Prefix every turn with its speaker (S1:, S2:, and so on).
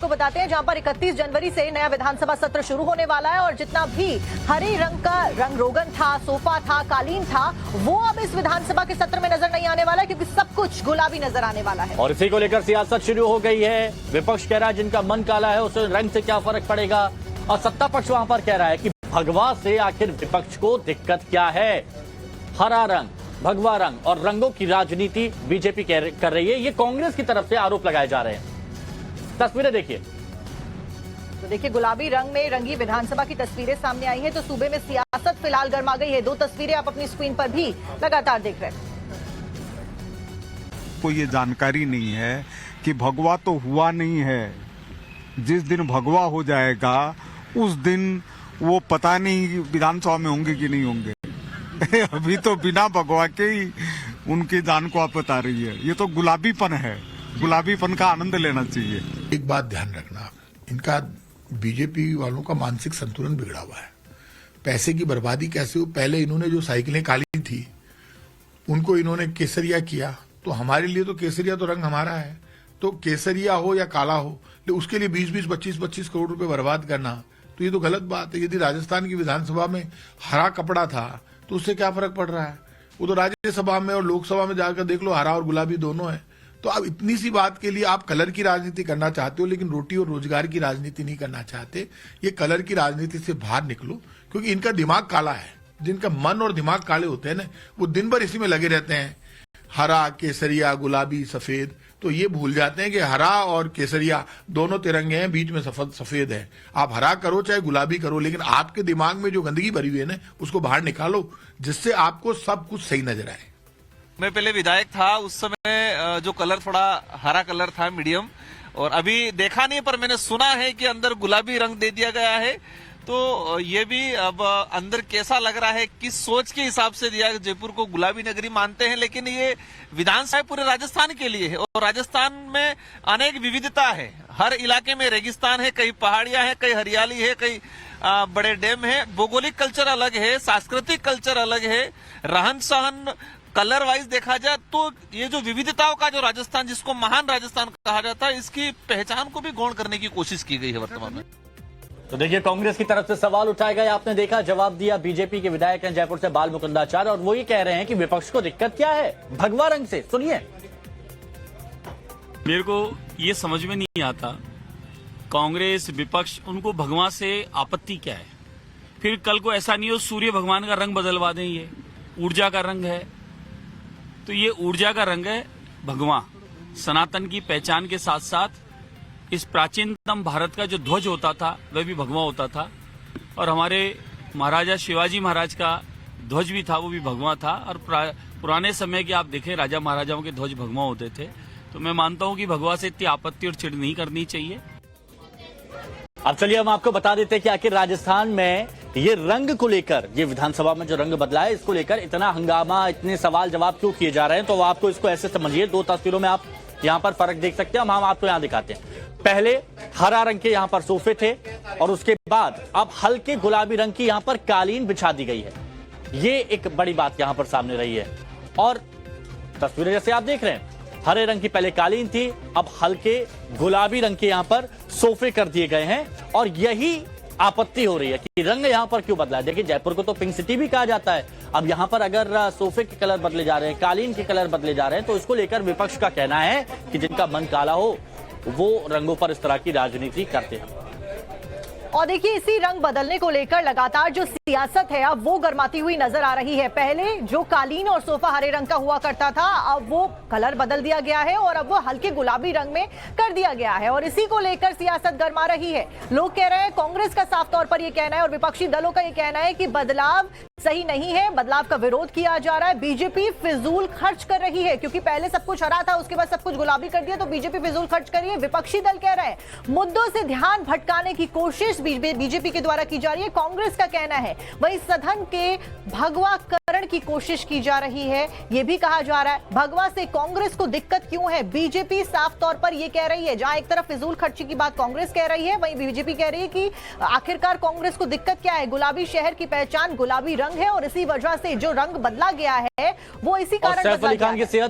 S1: को बताते हैं जहां पर 31 जनवरी से नया विधानसभा सत्र शुरू होने वाला है और जितना भी हरे रंग का रंग रोगन था, सोफा था, कालीन था, वो अब इस विधानसभा के सत्र में नजर नहीं आने वाला है क्योंकि सब कुछ गुलाबी नजर आने वाला है।
S2: और इसी को लेकर सियासत शुरू हो गई है। विपक्ष कह रहा है जिनका मन काला है उसे रंग से क्या फर्क पड़ेगा, और सत्ता पक्ष वहां पर कह रहा है कि भगवा से आखिर विपक्ष को दिक्कत क्या है। हरा रंग, भगवा रंग और रंगों की राजनीति बीजेपी कर रही है, ये कांग्रेस की तरफ से आरोप लगाए जा रहे हैं। तस्वीरें देखिए।
S1: तो देखिए गुलाबी रंग में रंगी विधानसभा की तस्वीरें सामने आई हैं। तो सूबे में सियासत फिलहाल गर्मा गई है। दो तस्वीरें आप अपनी स्क्रीन पर भी लगातार देख रहे हैं।
S3: को ये जानकारी नहीं है कि भगवा तो हुआ नहीं है। जिस दिन भगवा हो जाएगा उस दिन वो पता नहीं विधानसभा में होंगे कि नहीं होंगे। अभी तो बिना भगवा के ही उनकी जान को आप बता रही है। ये तो गुलाबीपन है, गुलाबीपन का आनंद लेना चाहिए।
S4: एक बात ध्यान रखना, इनका बीजेपी वालों का मानसिक संतुलन बिगड़ा हुआ है। पैसे की बर्बादी कैसे हो, पहले इन्होंने जो साइकिलें काली थी उनको इन्होंने केसरिया किया, तो हमारे लिए तो केसरिया तो रंग हमारा है, तो केसरिया हो या काला हो, तो उसके लिए 20-20, 25-25 करोड़ रुपए बर्बाद करना, तो ये तो गलत बात है। यदि राजस्थान की विधानसभा में हरा कपड़ा था तो उससे क्या फर्क पड़ रहा है। वो तो राज्यसभा में और लोकसभा में जाकर देख लो, हरा और गुलाबी दोनों है। तो अब इतनी सी बात के लिए आप कलर की राजनीति करना चाहते हो लेकिन रोटी और रोजगार की राजनीति नहीं करना चाहते। ये कलर की राजनीति से बाहर निकलो, क्योंकि इनका दिमाग काला है। जिनका मन और दिमाग काले होते हैं ना, वो दिन भर इसी में लगे रहते हैं, हरा, केसरिया, गुलाबी, सफेद। तो ये भूल जाते हैं कि हरा और केसरिया दोनों तिरंगे हैं, बीच में सफेद है। आप हरा करो चाहे गुलाबी करो, लेकिन आपके दिमाग में जो गंदगी भरी हुई है ना, उसको बाहर निकालो, जिससे आपको सब कुछ सही नजर आए।
S5: मैं पहले विधायक था, उस समय जो कलर थोड़ा हरा कलर था, मीडियम, और अभी देखा नहीं पर मैंने सुना है कि अंदर गुलाबी रंग दे दिया गया है। तो ये भी अब अंदर कैसा लग रहा है, किस सोच के हिसाब से दिया। जयपुर को गुलाबी नगरी मानते हैं लेकिन ये विधानसभा पूरे राजस्थान के लिए है, और राजस्थान में अनेक विविधता है। हर इलाके में रेगिस्तान है, कई पहाड़ियां हैं, कई हरियाली है, कई बड़े डैम है। भौगोलिक कल्चर अलग है, सांस्कृतिक कल्चर अलग है, रहन सहन कलर वाइज देखा जाए तो ये जो विविधताओं का जो राजस्थान, जिसको महान राजस्थान कहा जाता है, इसकी पहचान को भी गौण करने की कोशिश की गई है वर्तमान में।
S2: तो देखिए कांग्रेस की तरफ से सवाल उठाए गए, आपने देखा, जवाब दिया। बीजेपी के विधायक हैं जयपुर से बाल मुकुंदाचार्य, और वो ये कह रहे हैं कि विपक्ष को दिक्कत क्या है भगवा रंग से। सुनिए।
S6: मेरे को ये समझ में नहीं आता, कांग्रेस विपक्ष, उनको भगवा से आपत्ति क्या है। फिर कल को ऐसा नहीं हो सूर्य भगवान का रंग बदलवा दें, ये ऊर्जा का रंग है, तो ये ऊर्जा का रंग है भगवा। सनातन की पहचान के साथ साथ इस प्राचीनतम भारत का जो ध्वज होता था वह भी भगवा होता था, और हमारे महाराजा शिवाजी महाराज का ध्वज भी था, वो भी भगवा था। और पुराने समय के आप देखें राजा महाराजाओं के ध्वज भगवा होते थे। तो मैं मानता हूं कि भगवा से इतनी आपत्ति और चिढ़ नहीं करनी चाहिए।
S2: अब चलिए हम आपको बता देते हैं कि आखिर राजस्थान में ये रंग को लेकर, ये विधानसभा में जो रंग बदला है, इसको लेकर इतना हंगामा, इतने सवाल जवाब क्यों किए जा रहे हैं। तो आपको इसको ऐसे समझिए, दो तस्वीरों में आप यहाँ पर फर्क देख सकते हैं। हम आपको यहाँ दिखाते हैं। पहले हरा रंग के यहाँ पर सोफे थे, और उसके बाद अब हल्के गुलाबी रंग की यहाँ पर कालीन बिछा दी गई है। ये एक बड़ी बात यहाँ पर सामने रही है। और तस्वीरें जैसे आप देख रहे हैं, हरे रंग की पहले कालीन थी, अब हल्के गुलाबी रंग के यहाँ पर सोफे कर दिए गए हैं। और यही आपत्ति हो रही है कि रंग यहाँ पर क्यों बदला है। देखिए जयपुर को तो पिंक सिटी भी कहा जाता है। अब यहाँ पर अगर सोफे के कलर बदले जा रहे हैं, कालीन के कलर बदले जा रहे हैं, तो इसको लेकर विपक्ष का कहना है कि जिनका मन काला हो वो रंगों पर इस तरह की राजनीति करते हैं।
S1: और देखिए इसी रंग बदलने को लेकर लगातार जो सियासत है अब वो गर्माती हुई नजर आ रही है। पहले जो कालीन और सोफा हरे रंग का हुआ करता था, अब वो कलर बदल दिया गया है और अब वो हल्के गुलाबी रंग में कर दिया गया है, और इसी को लेकर सियासत गर्मा रही है। लोग कह रहे हैं, कांग्रेस का साफ तौर पर यह कहना है और विपक्षी दलों का यह कहना है कि बदलाव सही नहीं है, बदलाव का विरोध किया जा रहा है। बीजेपी फिजूल खर्च कर रही है, क्योंकि पहले सब कुछ हरा था, उसके बाद सब कुछ गुलाबी कर दिया, तो बीजेपी फिजूल खर्च कर रही है। विपक्षी दल कह रहे हैं मुद्दों से ध्यान भटकाने की कोशिश बीजेपी के द्वारा की जा रही है। कांग्रेस का कहना है वही सदन के भगवाकरण की कोशिश की जा रही है। यह भी कहा जा रहा है भगवा से कांग्रेस को दिक्कत क्यों है। बीजेपी साफ तौर पर यह कह रही है, जहां एक तरफ फिजूल खर्ची की बात कांग्रेस कह रही है, वहीं बीजेपी कह रही है कि आखिरकार कांग्रेस को दिक्कत क्या है। गुलाबी शहर की पहचान गुलाबी रंग है, और इसी वजह से जो रंग बदला गया है वो इसी कारण बदला गया है।